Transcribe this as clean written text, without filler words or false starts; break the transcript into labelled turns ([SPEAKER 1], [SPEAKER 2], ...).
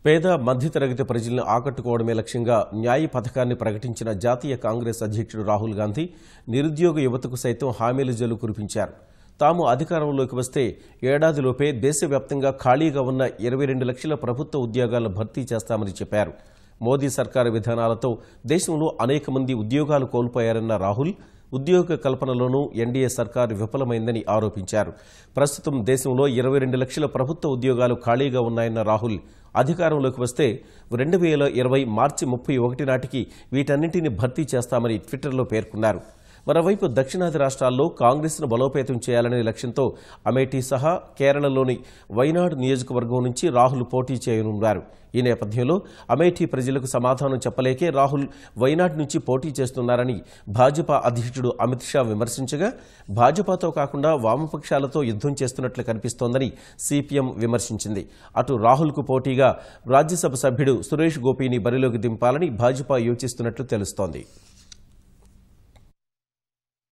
[SPEAKER 1] పేద మధ్యతరగతి ప్రజలను ఆకట్టుకోవడమే లక్ష్యంగా న్యాయ పథకాన్ని ప్రకటించిన జాతీయ కాంగ్రెస్ అధ్యక్షుడు రాహుల్ గాంధీ నిరుద్యోగ యువతకు సైతం హామీల జల్లు కురిపించారు. తాము అధికారంలోకి వస్తే ఏడాదిలోపే దేశవ్యాప్తంగా ఖాళీగా ఉన్న 22 లక్షల ప్రభుత్వ ఉద్యోగాలను భర్తీ చేస్తామని చెప్పారు. మోదీ సర్కారు విధానాలతో దేశంలో అనేక మంది ఉద్యోగాలు కోల్పోయారన్న రాహుల్ ఉద్యోగ కల్పనలోనూ ఎన్డీఏ సర్కారు విఫలమైందని ఆరోపించారు. ప్రస్తుతం దేశంలో 22 లక్షల ప్రభుత్వ ఉద్యోగాలు ఖాళీగా ఉన్నాయన్న రాహుల్ అధికారంలోకి వస్తే 2020 మార్చి 31 నాటికి వీటన్నింటినీ భర్తీ చేస్తామని ట్విట్టర్లో పేర్కొన్నారు. మరోవైపు దక్షిణాది రాష్ట్రాల్లో కాంగ్రెస్ను బలోపేతం చేయాలనే లక్ష్యంతో అమేఠీ సహా కేరళలోని వైనాడ్ నియోజకవర్గం నుంచి రాహుల్ పోటీ చేయనున్నారు. ఈ నేపథ్యంలో అమేఠీ ప్రజలకు సమాధానం చెప్పలేకే రాహుల్ వైనాడ్ నుంచి పోటీ చేస్తున్నారని భాజపా అధ్యక్షుడు అమిత్ షా విమర్శించగా, భాజపాతో కాకుండా వామపక్షాలతో యుద్ధం చేస్తున్నట్లు కనిపిస్తోందని సిపిఎం విమర్శించింది. అటు రాహుల్కు పోటీగా రాజ్యసభ సభ్యుడు సురేష్ గోపీని బరిలోకి దింపాలని భాజపా యోచిస్తున్నట్లు తెలుస్తోంది.